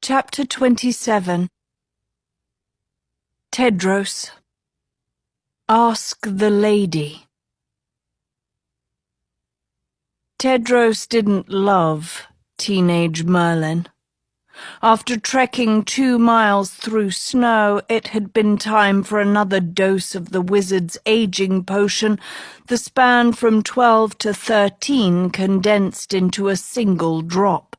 Chapter 27. Tedros. Ask the Lady. Tedros didn't love teenage Merlin. After trekking 2 miles through snow, it had been time for another dose of the wizard's aging potion, the span from 12 to 13 condensed into a single drop.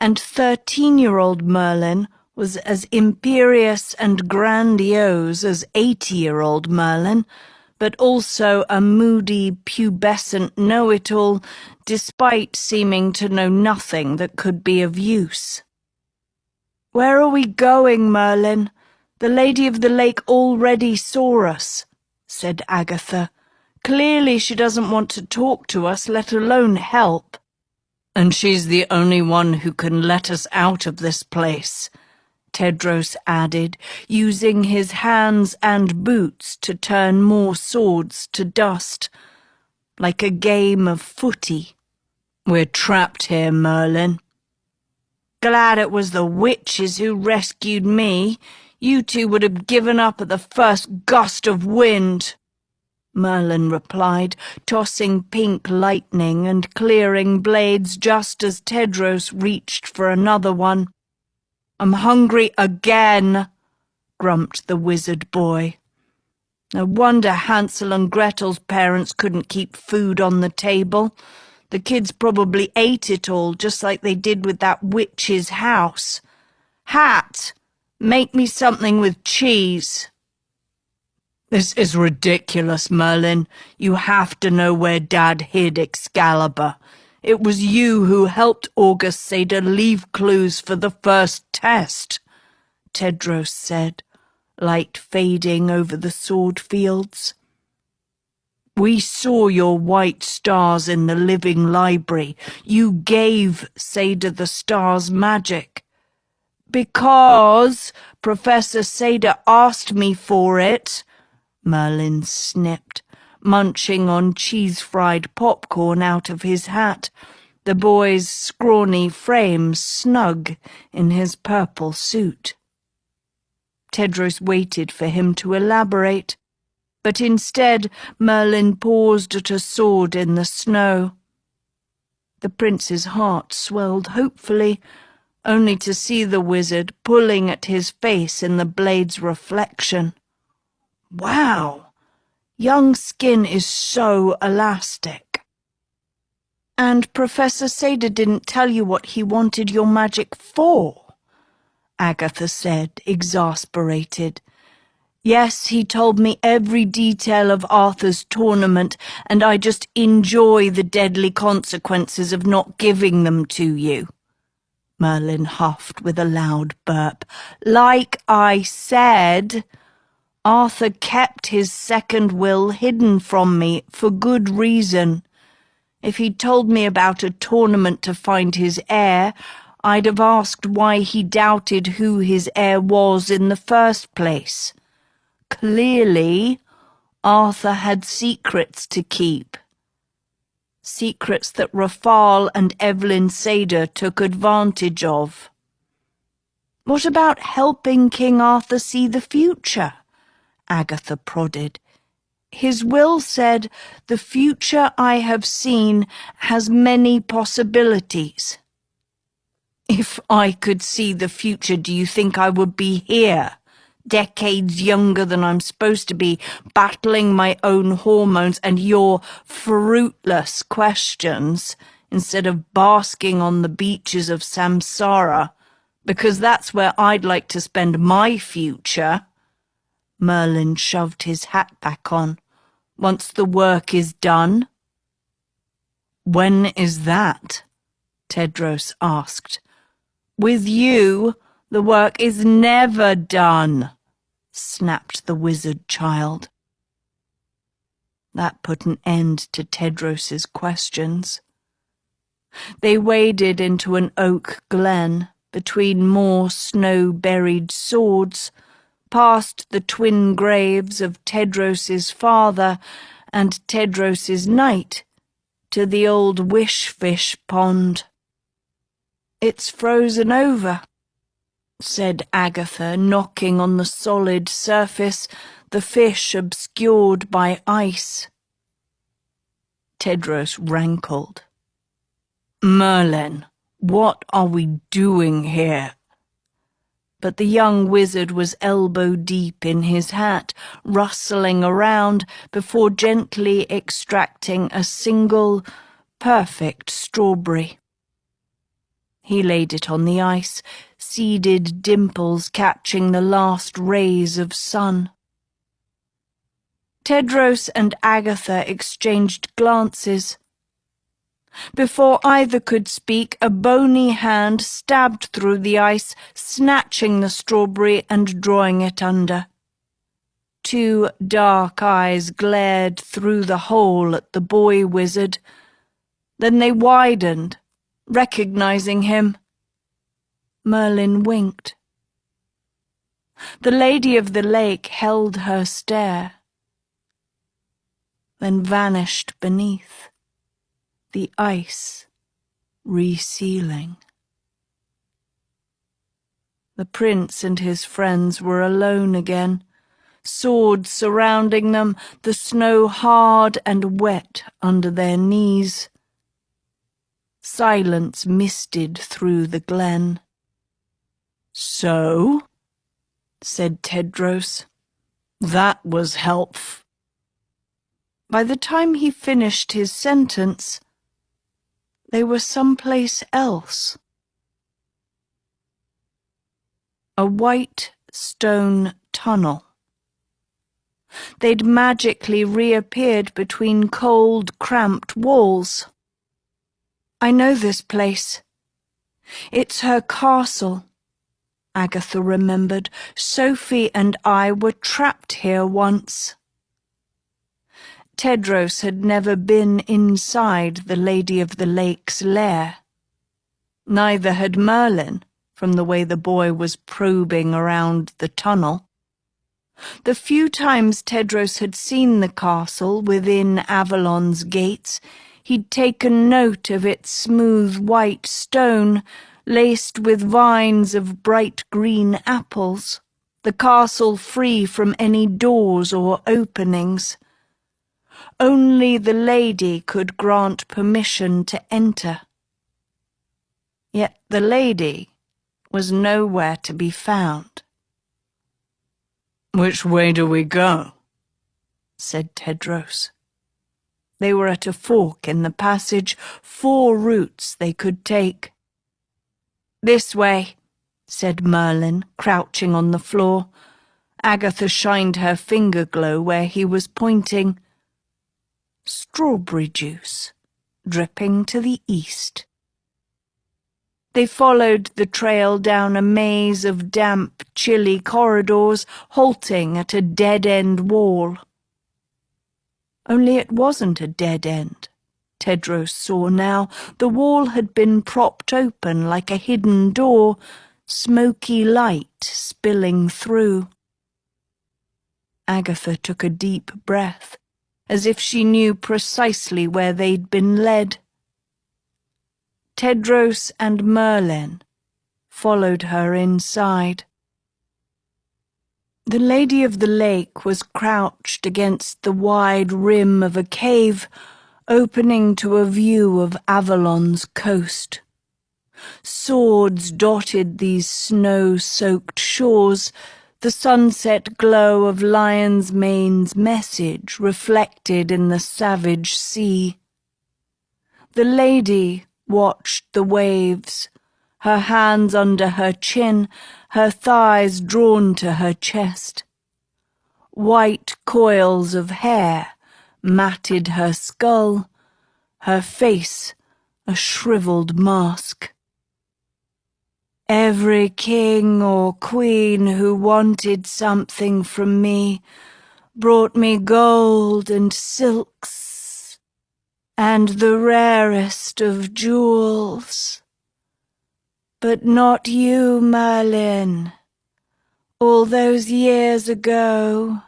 And 13-year-old Merlin was as imperious and grandiose as 80-year-old Merlin, but also a moody, pubescent know-it-all, despite seeming to know nothing that could be of use. "Where are we going, Merlin? The Lady of the Lake already saw us," said Agatha. "Clearly she doesn't want to talk to us, let alone help." "And she's the only one who can let us out of this place," Tedros added, using his hands and boots to turn more swords to dust, like a game of footy. "We're trapped here, Merlin." "Glad it was the witches who rescued me. You two would have given up at the first gust of wind," Merlin replied, tossing pink lightning and clearing blades just as Tedros reached for another one. "I'm hungry again," grumped the wizard boy. No wonder Hansel and Gretel's parents couldn't keep food on the table. The kids probably ate it all, just like they did with that witch's house. "Hat, make me something with cheese." "This is ridiculous, Merlin. You have to know where Dad hid Excalibur. It was you who helped August Seder leave clues for the first test," Tedros said, light fading over the sword fields. "We saw your white stars in the living library. You gave Seder the stars magic." "Because Professor Seder asked me for it," Merlin snipped, munching on cheese-fried popcorn out of his hat, the boy's scrawny frame snug in his purple suit. Tedros waited for him to elaborate, but instead Merlin paused at a sword in the snow. The prince's heart swelled hopefully, only to see the wizard pulling at his face in the blade's reflection. Wow! Young skin is so elastic. "And Professor Seder didn't tell you what he wanted your magic for?" Agatha said, exasperated. "Yes, he told me every detail of Arthur's tournament, and I just enjoy the deadly consequences of not giving them to you." Merlin huffed with a loud burp. "Like I said, Arthur kept his second will hidden from me for good reason. If he'd told me about a tournament to find his heir, I'd have asked why he doubted who his heir was in the first place. Clearly, Arthur had secrets to keep. Secrets that Rafal and Evelyn Seder took advantage of." "What about helping King Arthur see the future?" Agatha prodded. "His will said, 'The future I have seen has many possibilities.' If I could see the future, do you think I would be here, decades younger than I'm supposed to be, battling my own hormones and your fruitless questions, instead of basking on the beaches of Samsara, because that's where I'd like to spend my future?" Merlin shoved his hat back on. "Once the work is done." "When is that?" Tedros asked. "With you, the work is never done," snapped the wizard child. That put an end to Tedros's questions. They waded into an oak glen between more snow-buried swords, past the twin graves of Tedros's father and Tedros's knight, to the old wish-fish pond. "It's frozen over," said Agatha, knocking on the solid surface, the fish obscured by ice. Tedros rankled. Merlin, what are we doing here? But the young wizard was elbow-deep in his hat, rustling around before gently extracting a single, perfect strawberry. He laid it on the ice, seeded dimples catching the last rays of sun. Tedros and Agatha exchanged glances. Before either could speak, a bony hand stabbed through the ice, snatching the strawberry and drawing it under. Two dark eyes glared through the hole at the boy wizard. Then they widened, recognizing him. Merlin winked. The Lady of the Lake held her stare, then vanished beneath, the ice resealing. The prince and his friends were alone again, swords surrounding them, the snow hard and wet under their knees. Silence misted through the glen. So, said Tedros, that was helpful. By the time he finished his sentence, they were someplace else. A white stone tunnel. They'd magically reappeared between cold, cramped walls. I know this place. It's her castle. Agatha remembered. Sophie and I were trapped here once. Tedros had never been inside the Lady of the Lake's lair. Neither had Merlin, from the way the boy was probing around the tunnel. The few times Tedros had seen the castle within Avalon's gates, he'd taken note of its smooth white stone, laced with vines of bright green apples, the castle free from any doors or openings. Only the lady could grant permission to enter. Yet the lady was nowhere to be found. "Which way do we go?" said Tedros. They were at a fork in the passage, 4 routes they could take. "This way," said Merlin, crouching on the floor. Agatha shined her finger glow where he was pointing. Strawberry juice, dripping to the east. They followed the trail down a maze of damp, chilly corridors, halting at a dead-end wall. Only it wasn't a dead end, Tedros saw now. The wall had been propped open like a hidden door, smoky light spilling through. Agatha took a deep breath, as if she knew precisely where they'd been led. Tedros and Merlin followed her inside. The Lady of the Lake was crouched against the wide rim of a cave, opening to a view of Avalon's coast. Swords dotted these snow-soaked shores, the sunset glow of Lion's Mane's message reflected in the savage sea. The lady watched the waves, her hands under her chin, her thighs drawn to her chest. White coils of hair matted her skull, her face a shriveled mask. Every king or queen who wanted something from me brought me gold and silks and the rarest of jewels. But not you, Merlin. All those years ago,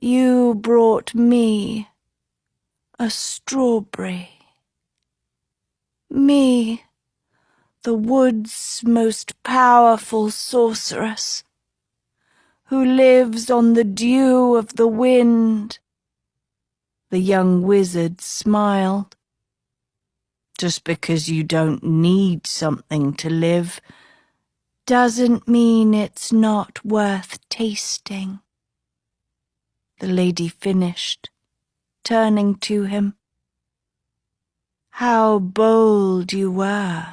you brought me a strawberry. Me, the wood's most powerful sorceress, who lives on the dew of the wind. The young wizard smiled. Just because you don't need something to live doesn't mean it's not worth tasting. The lady finished, turning to him. How bold you were.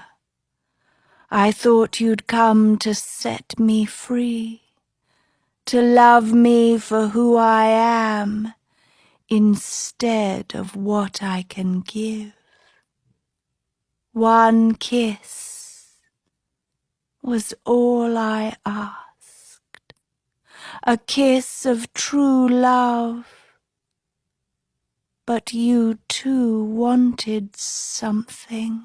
I thought you'd come to set me free, to love me for who I am, instead of what I can give. One kiss was all I asked, a kiss of true love. But you too wanted something.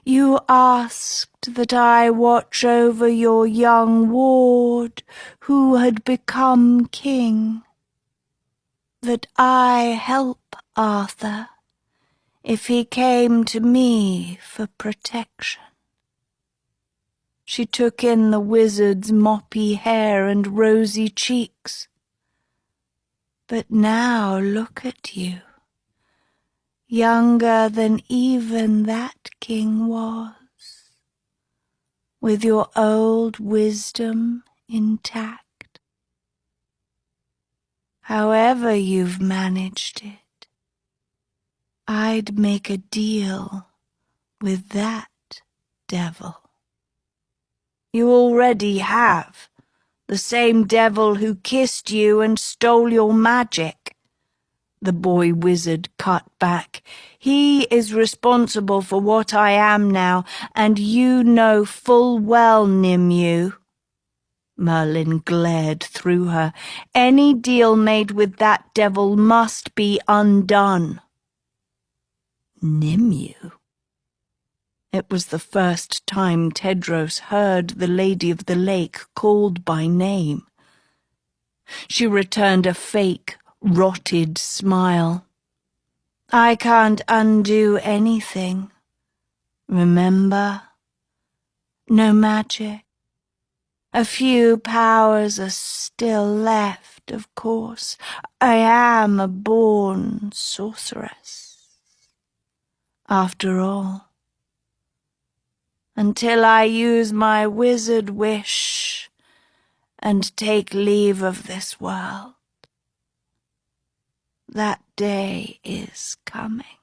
You asked that I watch over your young ward who had become king, that I help Arthur if he came to me for protection. She took in the wizard's moppy hair and rosy cheeks. But now look at you, younger than even that king was, with your old wisdom intact. However you've managed it, I'd make a deal with that devil. You already have, the same devil who kissed you and stole your magic. The boy wizard cut back. He is responsible for what I am now, and you know full well, Nimue. Merlin glared through her. Any deal made with that devil must be undone. Nimue? It was the first time Tedros heard the Lady of the Lake called by name. She returned a fake, rotted smile. I can't undo anything. Remember? No magic. A few powers are still left, of course. I am a born sorceress. After all. Until I use my wizard wish and take leave of this world. That day is coming.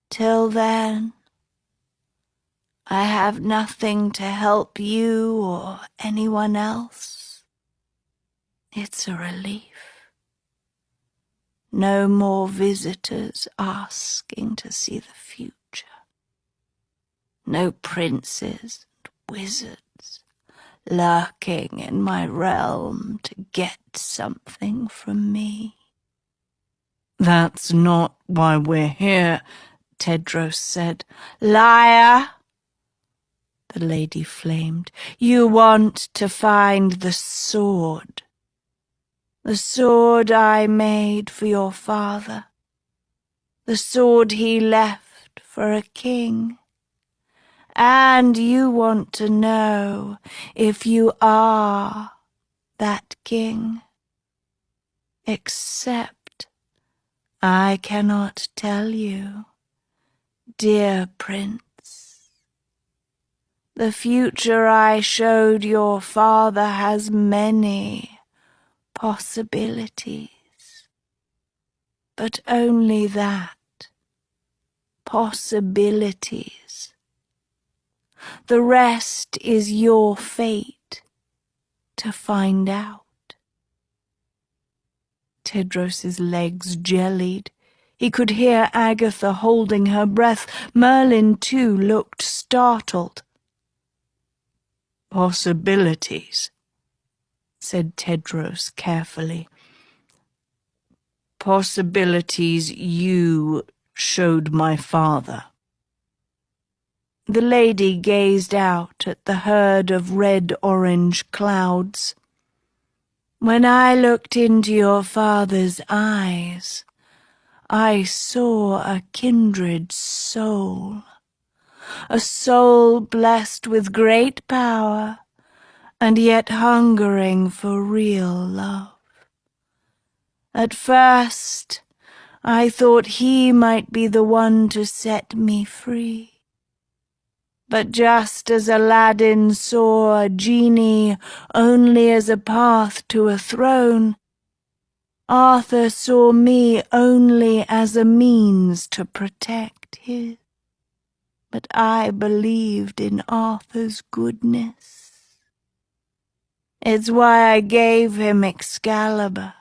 Till then, I have nothing to help you or anyone else. It's a relief. No more visitors asking to see the future. No princes and wizards lurking in my realm to get something from me. That's not why we're here, Tedros said. Liar! The lady flamed. You want to find the sword. The sword I made for your father. The sword he left for a king. And you want to know if you are that king. Except I cannot tell you, dear prince. The future I showed your father has many possibilities, but only that, possibilities. The rest is your fate to find out. Tedros's legs jellied. He could hear Agatha holding her breath. Merlin, too, looked startled. Possibilities, said Tedros carefully. Possibilities you showed my father. The lady gazed out at the herd of red-orange clouds. When I looked into your father's eyes, I saw a kindred soul, a soul blessed with great power, and yet hungering for real love. At first, I thought he might be the one to set me free. But just as Aladdin saw a genie only as a path to a throne, Arthur saw me only as a means to protect his. But I believed in Arthur's goodness. It's why I gave him Excalibur,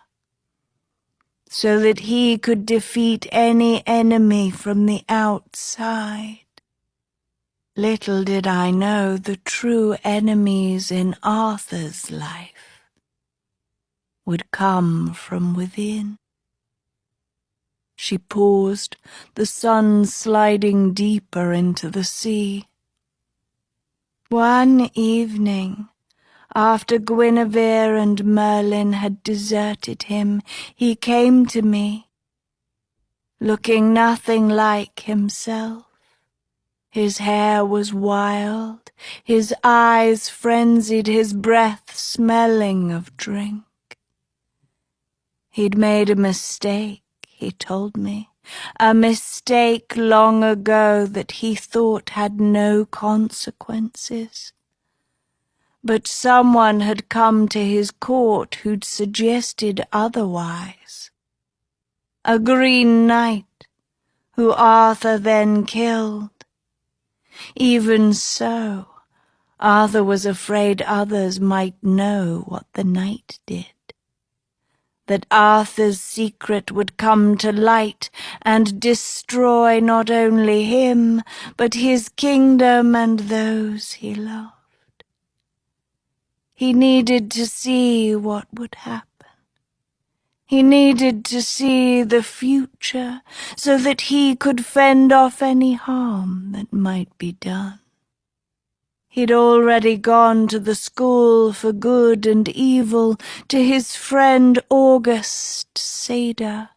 so that he could defeat any enemy from the outside. Little did I know the true enemies in Arthur's life would come from within. She paused, the sun sliding deeper into the sea. One evening, after Guinevere and Merlin had deserted him, he came to me, looking nothing like himself. His hair was wild, his eyes frenzied, his breath smelling of drink. He'd made a mistake, he told me, a mistake long ago that he thought had no consequences. But someone had come to his court who'd suggested otherwise. A Green Knight, who Arthur then killed. Even so, Arthur was afraid others might know what the knight did. That Arthur's secret would come to light and destroy not only him, but his kingdom and those he loved. He needed to see what would happen. He needed to see the future so that he could fend off any harm that might be done. He'd already gone to the school for good and evil, to his friend August Seda.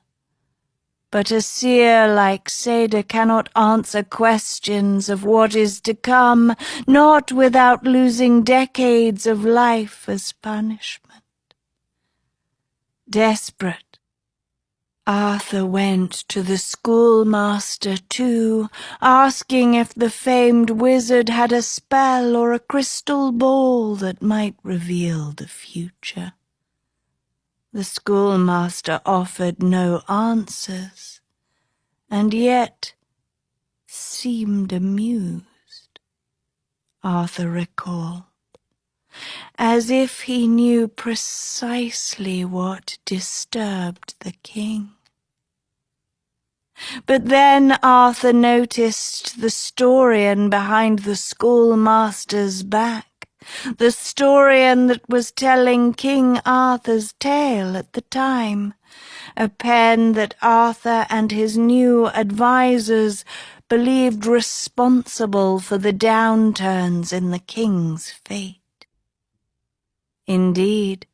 But a seer like Seda cannot answer questions of what is to come, not without losing decades of life as punishment. Desperate, Arthur went to the schoolmaster too, asking if the famed wizard had a spell or a crystal ball that might reveal the future. The schoolmaster offered no answers, and yet seemed amused, Arthur recalled, as if he knew precisely what disturbed the king. But then Arthur noticed the Storian behind the schoolmaster's back, the Storian that was telling King Arthur's tale at the time, a pen that Arthur and his new advisers believed responsible for the downturns in the king's fate. Indeed,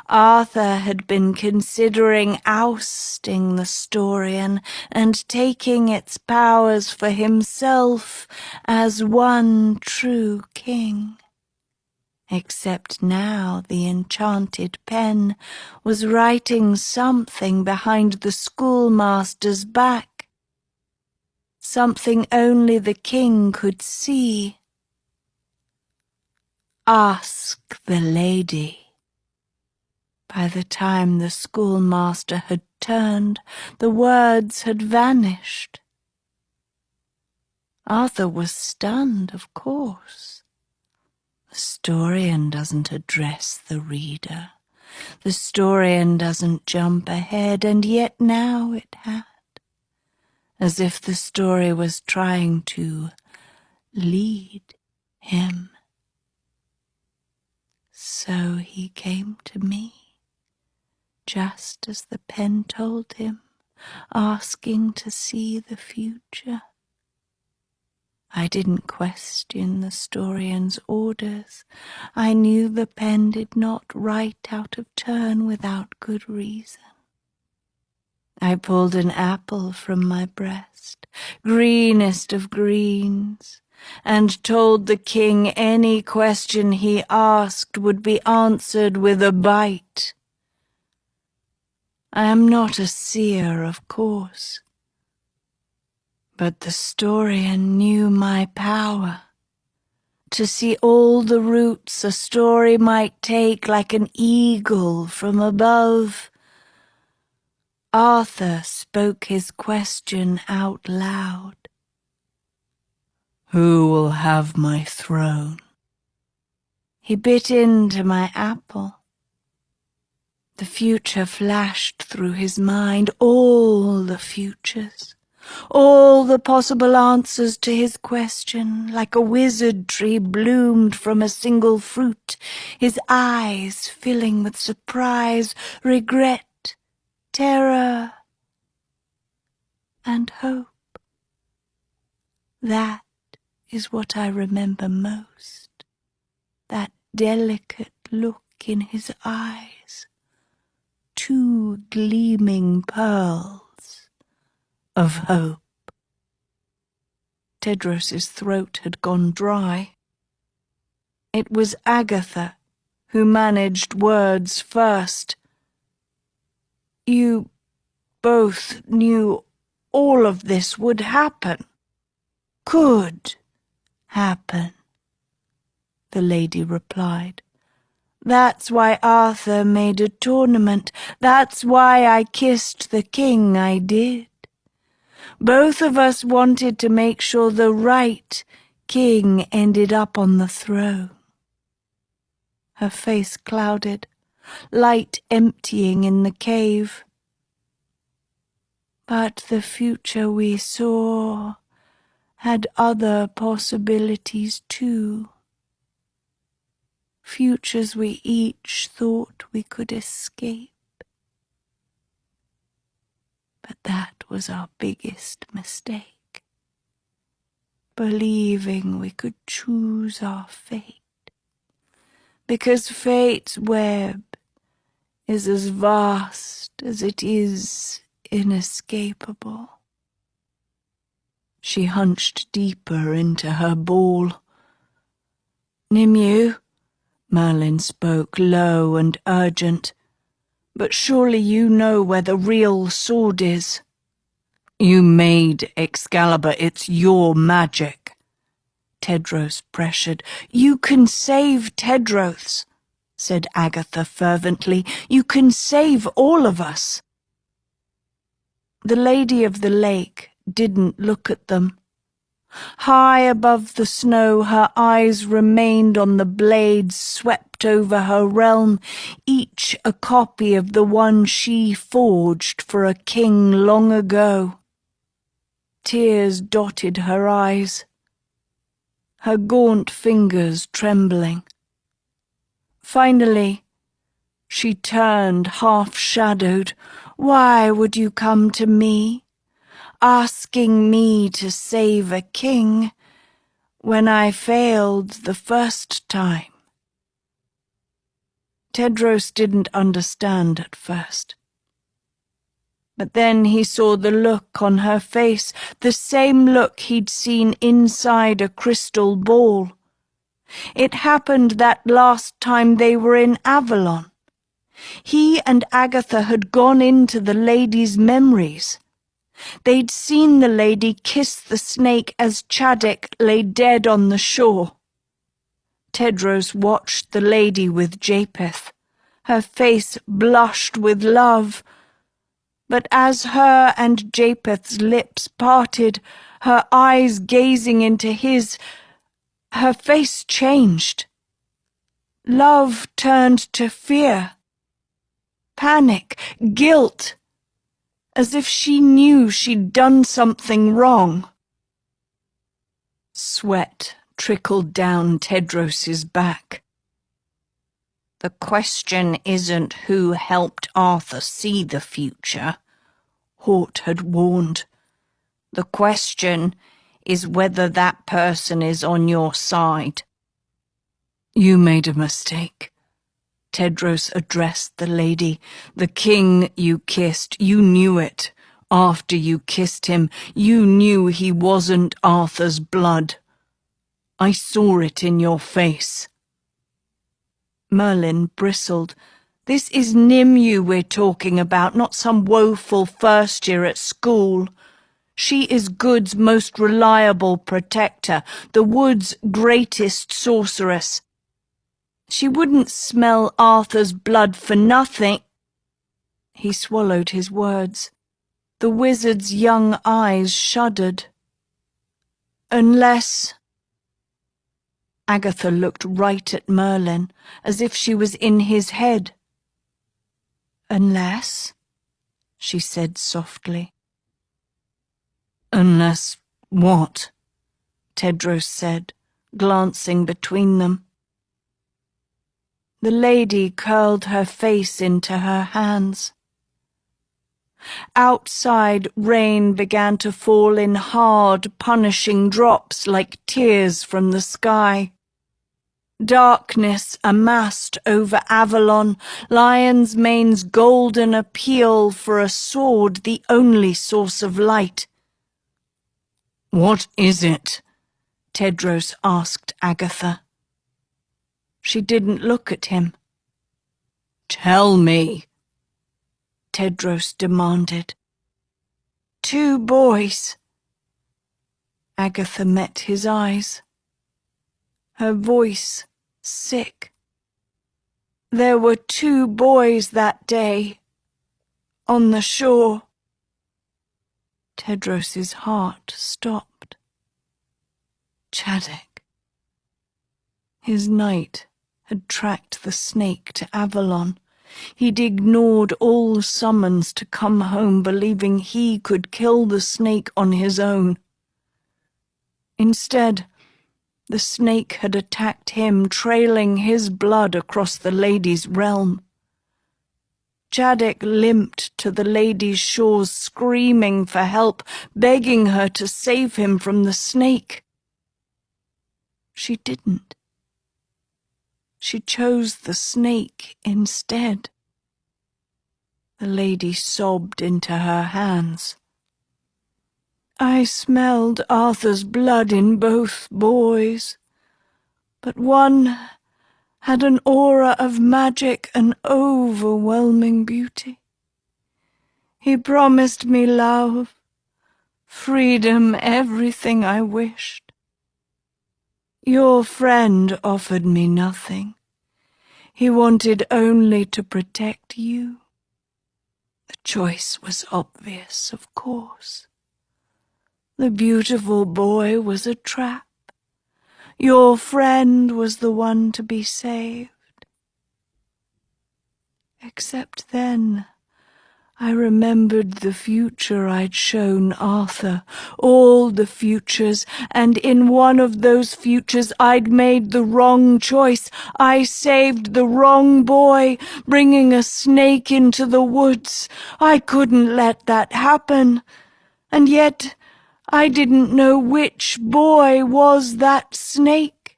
Arthur had been considering ousting the Storian and taking its powers for himself as one true king. Except now the enchanted pen was writing something behind the schoolmaster's back, something only the king could see. Ask the lady. By the time the schoolmaster had turned, the words had vanished. Arthur was stunned, of course. The Storian doesn't address the reader. The Storian doesn't jump ahead, and yet now it had, as if the story was trying to lead him. So he came to me, just as the pen told him, asking to see the future. I didn't question the Storian's orders. I knew the pen did not write out of turn without good reason. I pulled an apple from my breast, greenest of greens, and told the king any question he asked would be answered with a bite. I am not a seer, of course, but the story knew my power. To see all the routes a story might take like an eagle from above. Arthur spoke his question out loud. Who will have my throne? He bit into my apple. The future flashed through his mind, all the futures. All the possible answers to his question, like a wizard tree bloomed from a single fruit, his eyes filling with surprise, regret, terror, and hope. That is what I remember most, that delicate look in his eyes, two gleaming pearls of hope. Tedros's throat had gone dry. It was Agatha who managed words first. You both knew all of this would happen. Could happen, the lady replied. That's why Arthur made a tournament. That's why I kissed the king I did. Both of us wanted to make sure the right king ended up on the throne. Her face clouded, light emptying in the cave. But the future we saw had other possibilities too. Futures we each thought we could escape. But that was our biggest mistake, believing we could choose our fate, because fate's web is as vast as it is inescapable. She hunched deeper into her ball. Nimue, Merlin spoke low and urgent, but surely you know where the real sword is. You made Excalibur, it's your magic. Tedros pressured. You can save Tedros, said Agatha fervently. You can save all of us. The Lady of the Lake didn't look at them. High above the snow, her eyes remained on the blades swept over her realm, each a copy of the one she forged for a king long ago. Tears dotted her eyes, her gaunt fingers trembling. Finally, she turned half-shadowed. Why would you come to me, asking me to save a king when I failed the first time? Tedros didn't understand at first. But then he saw the look on her face, the same look he'd seen inside a crystal ball. It happened that last time they were in Avalon. He and Agatha had gone into the lady's memories. They'd seen the lady kiss the snake as Chadek lay dead on the shore. Tedros watched the lady with Japheth. Her face blushed with love. But as her and Japheth's lips parted, her eyes gazing into his, her face changed. Love turned to fear, panic, guilt, as if she knew she'd done something wrong. Sweat trickled down Tedros's back. The question isn't who helped Arthur see the future, Hort had warned. The question is whether that person is on your side. You made a mistake. Tedros addressed the lady. The king you kissed, you knew it. After you kissed him, you knew he wasn't Arthur's blood. I saw it in your face. Merlin bristled. This is Nimue we're talking about, not some woeful first year at school. She is Good's most reliable protector, the wood's greatest sorceress. She wouldn't smell Arthur's blood for nothing. He swallowed his words. The wizard's young eyes shuddered. Unless... Agatha looked right at Merlin, as if she was in his head. Unless, she said softly. Unless what? Tedros said, glancing between them. The lady curled her face into her hands. Outside, rain began to fall in hard, punishing drops like tears from the sky. Darkness amassed over Avalon, Lion's Mane's golden appeal for a sword the only source of light. What is it? Tedros asked Agatha. She didn't look at him. Tell me, Tedros demanded. 2 boys. Agatha met his eyes. Her voice sick. There were 2 boys that day, on the shore. Tedros's heart stopped. Chadek. His knight had tracked the snake to Avalon. He'd ignored all summons to come home, believing he could kill the snake on his own. Instead, the snake had attacked him, trailing his blood across the lady's realm. Chadek limped to the lady's shores, screaming for help, begging her to save him from the snake. She didn't. She chose the snake instead. The lady sobbed into her hands. I smelled Arthur's blood in both boys, but one had an aura of magic and overwhelming beauty. He promised me love, freedom, everything I wished. Your friend offered me nothing. He wanted only to protect you. The choice was obvious, of course. The beautiful boy was a trap. Your friend was the one to be saved. Except then, I remembered the future I'd shown Arthur, all the futures, and in one of those futures I'd made the wrong choice. I saved the wrong boy, bringing a snake into the woods. I couldn't let that happen. And yet I didn't know which boy was that snake.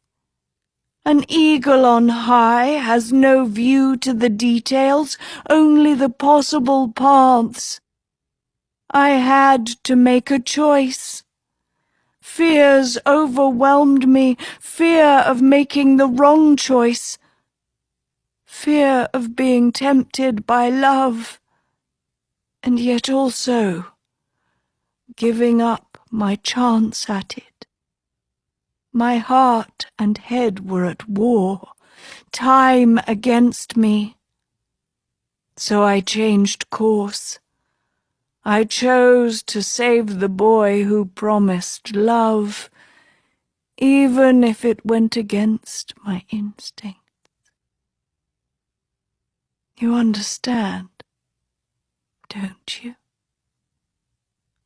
An eagle on high has no view to the details, only the possible paths. I had to make a choice. Fears overwhelmed me, fear of making the wrong choice, fear of being tempted by love, and yet also giving up my chance at it. My heart and head were at war, time against me. So I changed course. I chose to save the boy who promised love, even if it went against my instinct. You understand, don't you?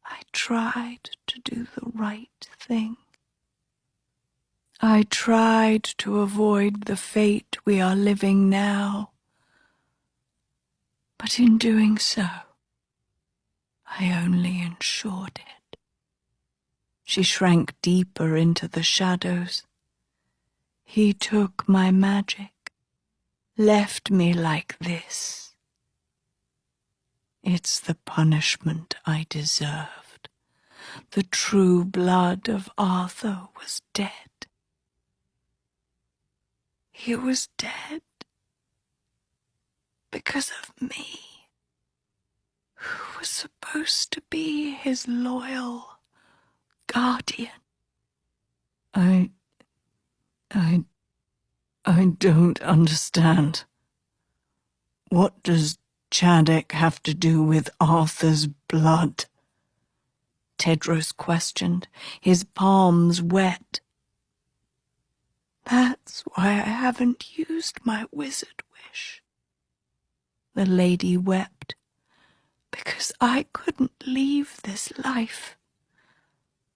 I tried to do the right thing. I tried to avoid the fate we are living now, but in doing so, I only ensured it. She shrank deeper into the shadows. He took my magic, left me like this. It's the punishment I deserved. The true blood of Arthur was dead. he was dead because of me, who was supposed to be his loyal guardian. I don't understand. What does Chadek have to do with Arthur's blood? Tedros questioned, his palms wet. That's why I haven't used my wizard wish. The lady wept, because I couldn't leave this life.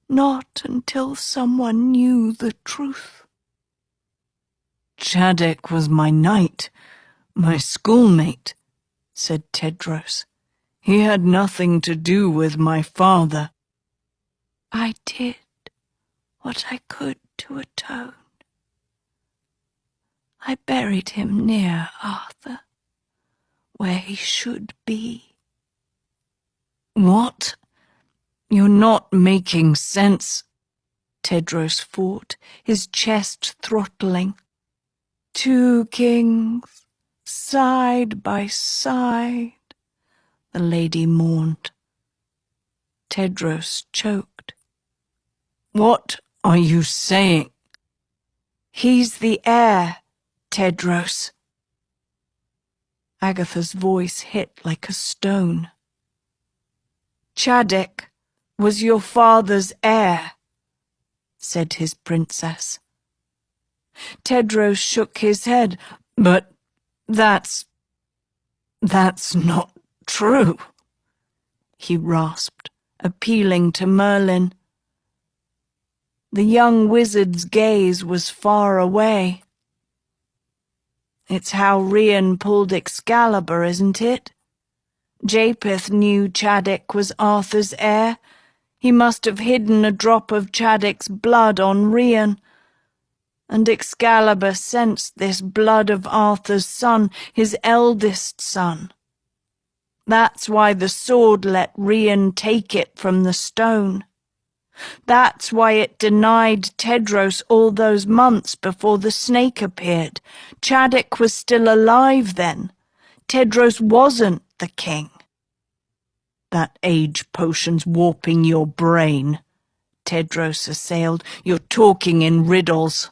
Not until someone knew the truth. Chadek was my knight, my schoolmate, said Tedros. He had nothing to do with my father. I did what I could to atone. I buried him near Arthur, where he should be. What? You're not making sense, Tedros fought, his chest throttling. 2 kings, side by side, the lady mourned. Tedros choked. What are you saying? He's the heir, Tedros. Agatha's voice hit like a stone. Chadek was your father's heir, said his princess. Tedros shook his head. But that's not true, he rasped, appealing to Merlin. The young wizard's gaze was far away. It's how Rian pulled Excalibur, isn't it? Japheth knew Chadek was Arthur's heir. He must have hidden a drop of Chadek's blood on Rian. And Excalibur sensed this blood of Arthur's son, his eldest son. That's why the sword let Rian take it from the stone. That's why it denied Tedros all those months before the snake appeared. Chadek was still alive then. Tedros wasn't the king. That age potion's warping your brain, Tedros assailed. You're talking in riddles.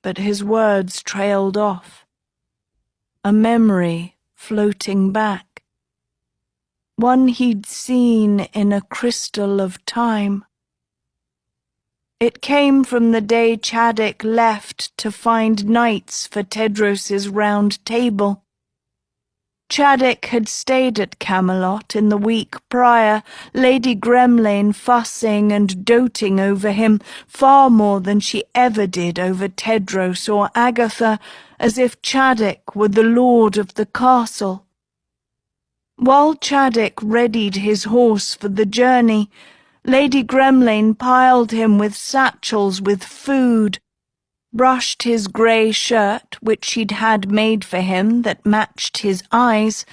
But his words trailed off. A memory floating back. One he'd seen in a crystal of time. It came from the day Chadek left to find knights for Tedros's round table. Chadek had stayed at Camelot in the week prior, Lady Gremlane fussing and doting over him far more than she ever did over Tedros or Agatha, as if Chadek were the lord of the castle. While Chadek readied his horse for the journey, Lady Gremlane piled him with satchels with food, brushed his grey shirt, which she'd had made for him that matched his eyes,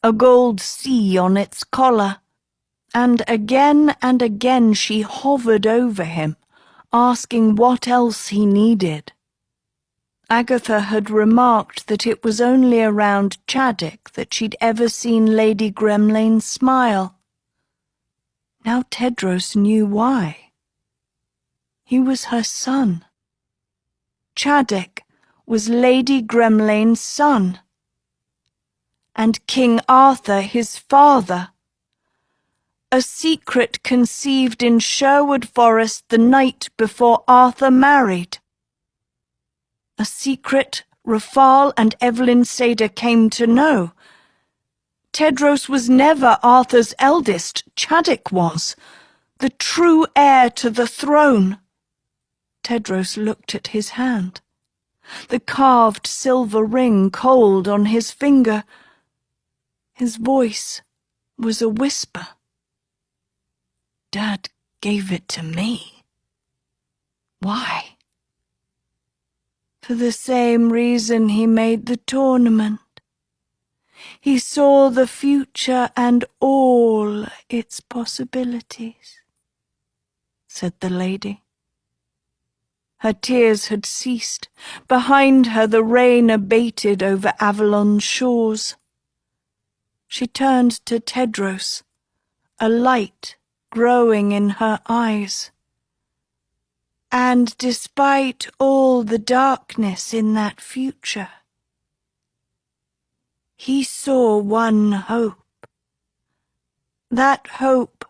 a gold C on its collar, and again she hovered over him, asking what else he needed. Agatha had remarked that it was only around Chadek that she'd ever seen Lady Gremlane smile. Now Tedros knew why. He was her son. Chadek was Lady Gremlane's son, and King Arthur his father. A secret conceived in Sherwood Forest the night before Arthur married. A secret Rafal and Evelyn Sader came to know. Tedros was never Arthur's eldest, Chadek was, the true heir to the throne. Tedros looked at his hand, the carved silver ring cold on his finger. His voice was a whisper. Dad gave it to me. Why? For the same reason he made the tournament. He saw the future and all its possibilities, said the lady. Her tears had ceased. Behind her the rain abated over Avalon's shores. She turned to Tedros, a light growing in her eyes. And despite all the darkness in that future, he saw one hope. That hope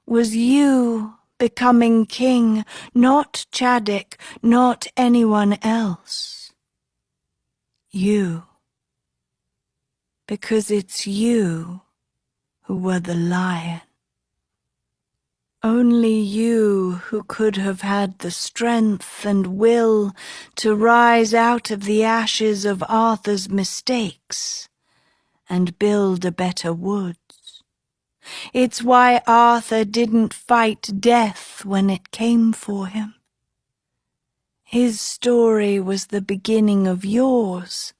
was you becoming king, not Chadwick, not anyone else. You. Because it's you who were the lion. Only you who could have had the strength and will to rise out of the ashes of Arthur's mistakes and build a better woods. It's why Arthur didn't fight death when it came for him. His story was the beginning of yours,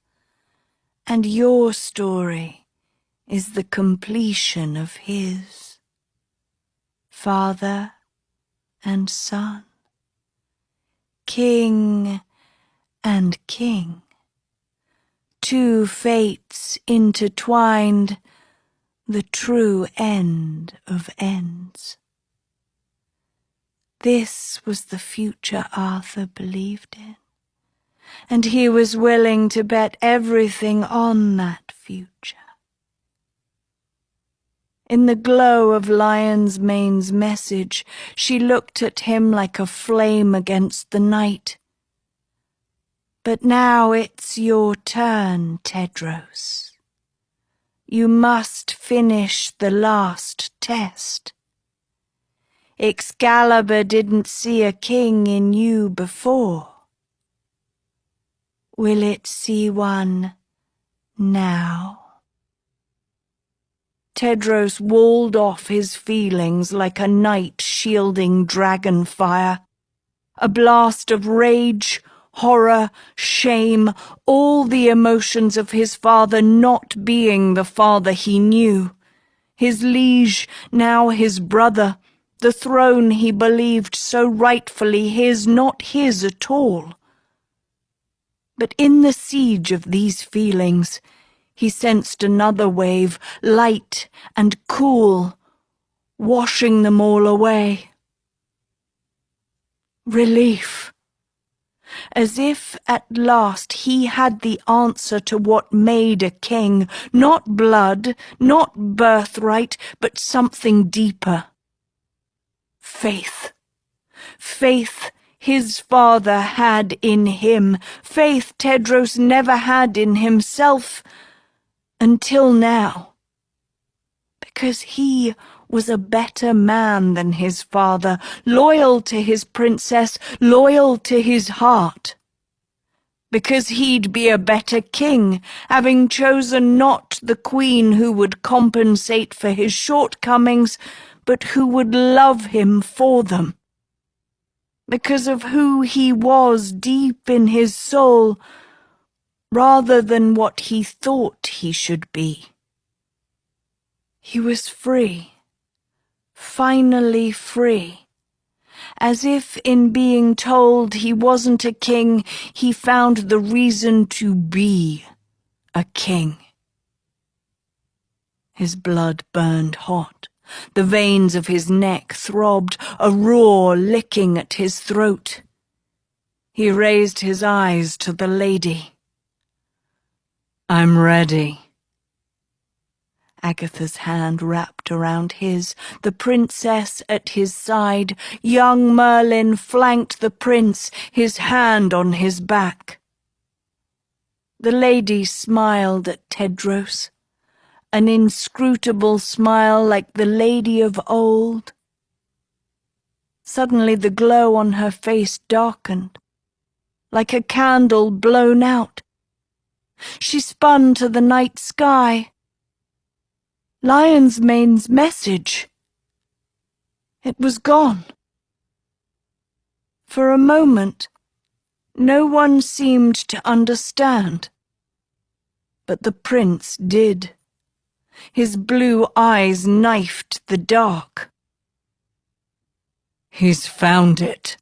and your story is the completion of his. Father and son, king and king, two fates intertwined, the true end of ends. This was the future Arthur believed in, and he was willing to bet everything on that future. In the glow of Lion's Mane's message, she looked at him like a flame against the night. But now it's your turn, Tedros. You must finish the last test. Excalibur didn't see a king in you before. Will it see one now? Tedros walled off his feelings like a knight shielding dragon fire. A blast of rage, horror, shame, all the emotions of his father not being the father he knew. His liege, now his brother, the throne he believed so rightfully his, not his at all. But in the siege of these feelings, he sensed another wave, light and cool, washing them all away. Relief. As if at last he had the answer to what made a king, not blood, not birthright, but something deeper. Faith. Faith his father had in him, faith Tedros never had in himself until now. Because he was a better man than his father, loyal to his princess, loyal to his heart. Because he'd be a better king, having chosen not the queen who would compensate for his shortcomings, but who would love him for them. Because of who he was deep in his soul, rather than what he thought he should be. He was free, finally free, as if in being told he wasn't a king, he found the reason to be a king. His blood burned hot. The veins of his neck throbbed, a roar licking at his throat. He raised his eyes to the lady. "I'm ready." Agatha's hand wrapped around his, the princess at his side. Young Merlin flanked the prince, his hand on his back. The lady smiled at Tedros, an inscrutable smile like the lady of old. Suddenly the glow on her face darkened, like a candle blown out. She spun to the night sky. Lion's Mane's message. It was gone. For a moment, no one seemed to understand. But the prince did. His blue eyes knifed the dark. "He's found it,"